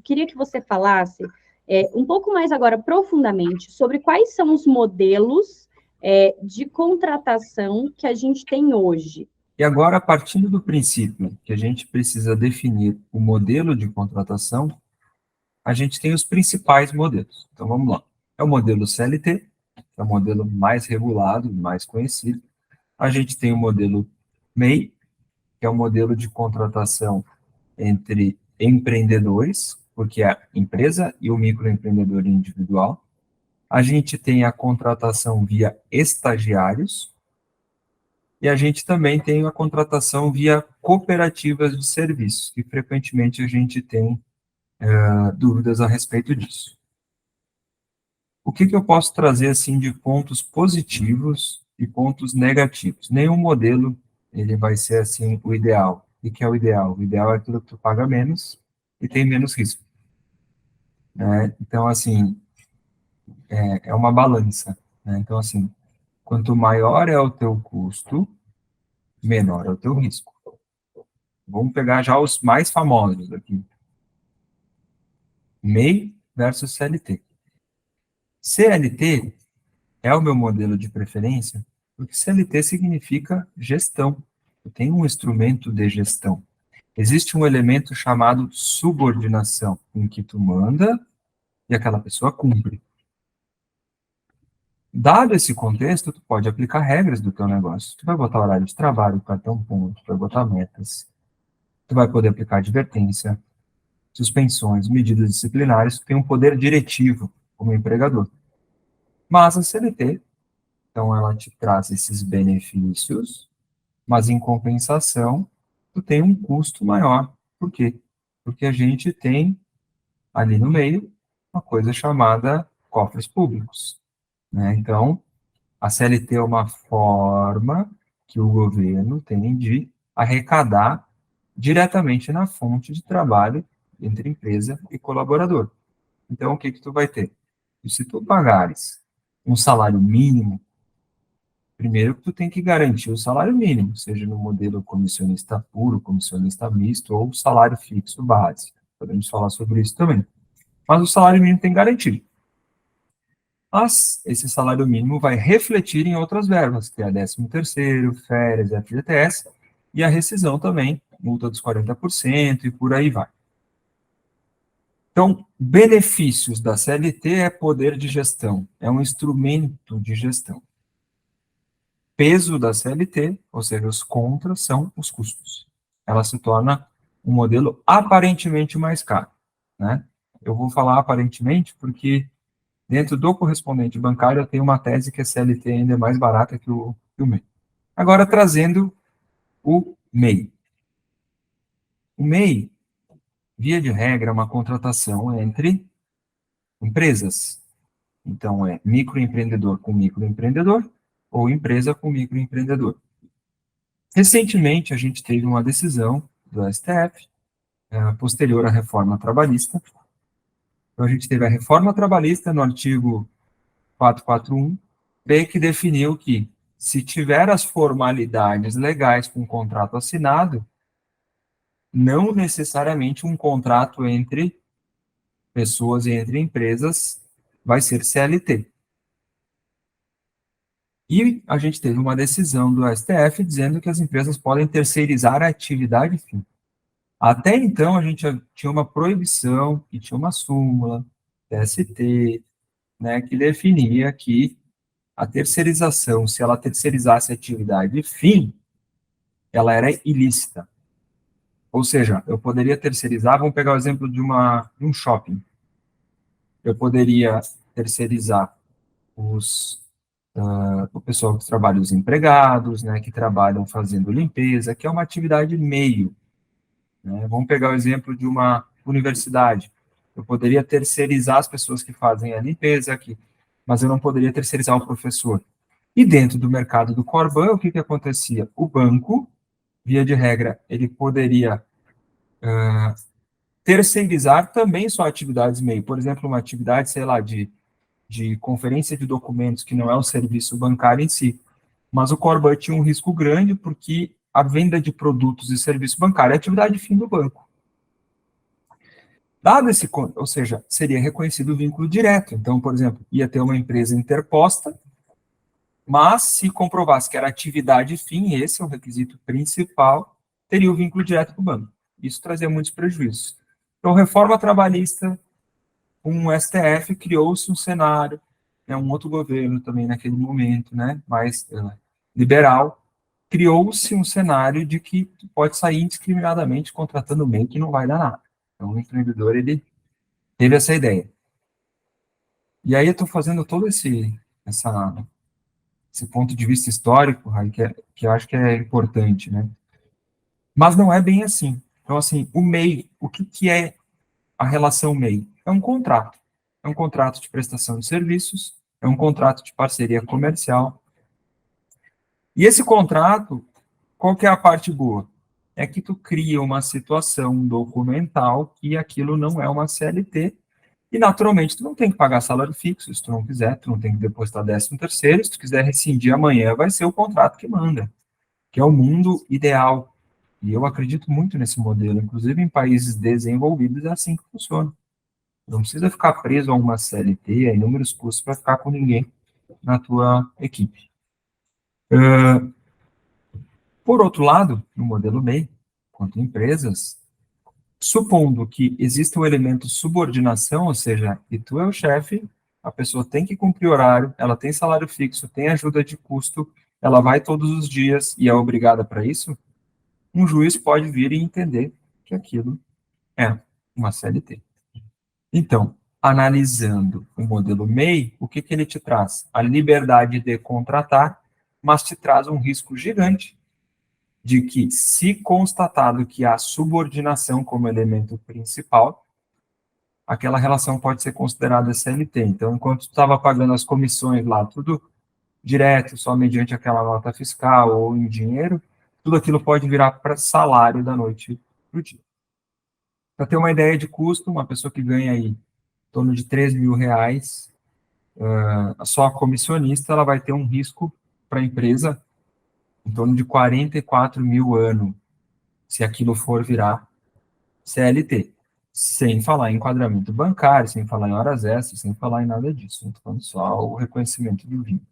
queria que você falasse um pouco mais agora profundamente sobre quais são os modelos de contratação que a gente tem hoje. E agora, partindo do princípio que a gente precisa definir o modelo de contratação, a gente tem os principais modelos. Então, vamos lá. É o modelo CLT, que é o modelo mais regulado, mais conhecido. A gente tem o modelo MEI, que é o modelo de contratação entre empreendedores, porque é a empresa e o microempreendedor individual. A gente tem a contratação via estagiários, e a gente também tem a contratação via cooperativas de serviços, que frequentemente a gente tem dúvidas a respeito disso. O que eu posso trazer assim de pontos positivos e pontos negativos? Nenhum modelo ele vai ser assim o ideal. O que é o ideal? O ideal é aquilo que tu paga menos e tem menos risco. Né? Então, assim, é uma balança. Né? Então, assim, quanto maior é o teu custo, menor é o teu risco. Vamos pegar já os mais famosos aqui. MEI versus CLT. CLT é o meu modelo de preferência, porque CLT significa gestão. Eu tenho um instrumento de gestão. Existe um elemento chamado subordinação, em que tu manda e aquela pessoa cumpre. Dado esse contexto, tu pode aplicar regras do teu negócio. Tu vai botar horário de trabalho, cartão ponto, tu vai botar metas. Tu vai poder aplicar advertência, suspensões, medidas disciplinares. Tu tem um poder diretivo como empregador. Mas a CLT, então, ela te traz esses benefícios, mas em compensação, tu tem um custo maior. Por quê? Porque a gente tem ali no meio uma coisa chamada cofres públicos. Né? Então, a CLT é uma forma que o governo tem de arrecadar diretamente na fonte de trabalho entre empresa e colaborador. Então, o que tu vai ter? E se tu pagares um salário mínimo, primeiro que tu tem que garantir o salário mínimo, seja no modelo comissionista puro, comissionista misto ou salário fixo base. Podemos falar sobre isso também. Mas o salário mínimo tem garantido. Mas esse salário mínimo vai refletir em outras verbas, que é a 13º, férias, FGTS, e a rescisão também, multa dos 40% e por aí vai. Então, benefícios da CLT é poder de gestão, é um instrumento de gestão. Peso da CLT, ou seja, os contras, são os custos. Ela se torna um modelo aparentemente mais caro. Né? Eu vou falar aparentemente porque dentro do correspondente bancário, eu tenho uma tese que a CLT ainda é mais barata que o MEI. Agora, trazendo o MEI. O MEI, via de regra, é uma contratação entre empresas. Então, é microempreendedor com microempreendedor ou empresa com microempreendedor. Recentemente, a gente teve uma decisão do STF, posterior à reforma trabalhista. Então, a gente teve a reforma trabalhista no artigo 441, que definiu que, se tiver as formalidades legais com o contrato assinado, não necessariamente um contrato entre pessoas e entre empresas vai ser CLT. E a gente teve uma decisão do STF dizendo que as empresas podem terceirizar a atividade fim. Até então, a gente tinha uma proibição, e tinha uma súmula, TST, né, que definia que a terceirização, se ela terceirizasse a atividade fim, ela era ilícita. Ou seja, eu poderia terceirizar, vamos pegar o exemplo de um shopping. Eu poderia terceirizar o pessoal que trabalha, os empregados, né, que trabalham fazendo limpeza, que é uma atividade meio. Né? Vamos pegar o exemplo de uma universidade. Eu poderia terceirizar as pessoas que fazem a limpeza aqui, mas eu não poderia terceirizar o professor. E dentro do mercado do Corban, o que acontecia? O banco, via de regra, ele poderia terceirizar também só atividades meio. Por exemplo, uma atividade, sei lá, de conferência de documentos, que não é o serviço bancário em si. Mas o Corban tinha um risco grande, porque a venda de produtos e serviço bancário é atividade fim do banco. Dado esse, ou seja, seria reconhecido o vínculo direto. Então, por exemplo, ia ter uma empresa interposta, mas se comprovasse que era atividade fim, esse é o requisito principal, teria o vínculo direto com o banco. Isso trazia muitos prejuízos. Então, reforma trabalhista, com o STF, criou-se um cenário, um outro governo também naquele momento, né, mais liberal, criou-se um cenário de que tu pode sair indiscriminadamente contratando MEI que não vai dar nada. Então, o empreendedor, ele teve essa ideia. E aí eu estou fazendo todo esse ponto de vista histórico, Rai, que eu acho que é importante, né? Mas não é bem assim. Então, assim, o MEI, o que é a relação MEI? É um contrato. É um contrato de prestação de serviços, é um contrato de parceria comercial. E esse contrato, qual que é a parte boa? É que tu cria uma situação documental que aquilo não é uma CLT, e naturalmente tu não tem que pagar salário fixo, se tu não quiser, tu não tem que depositar 13º, se tu quiser rescindir amanhã, vai ser o contrato que manda, que é o mundo ideal. E eu acredito muito nesse modelo, inclusive em países desenvolvidos é assim que funciona. Não precisa ficar preso a uma CLT, a inúmeros custos para ficar com ninguém na tua equipe. Por outro lado, no modelo MEI, quanto empresas, supondo que exista um elemento subordinação, ou seja, e tu é o chefe, a pessoa tem que cumprir horário, ela tem salário fixo, tem ajuda de custo, ela vai todos os dias e é obrigada para isso, um juiz pode vir e entender que aquilo é uma CLT. Então, analisando o modelo MEI, o que ele te traz? A liberdade de contratar, mas te traz um risco gigante de que, se constatado que há subordinação como elemento principal, aquela relação pode ser considerada CLT. Então, enquanto tu estava pagando as comissões lá, tudo direto, só mediante aquela nota fiscal ou em dinheiro, tudo aquilo pode virar para salário da noite para o dia. Para ter uma ideia de custo, uma pessoa que ganha aí em torno de R$ 3.000, só a comissionista, ela vai ter um risco para a empresa em torno de 44 mil ano, se aquilo for virar CLT. Sem falar em enquadramento bancário, sem falar em horas extras, sem falar em nada disso. Estou falando só o reconhecimento do vínculo.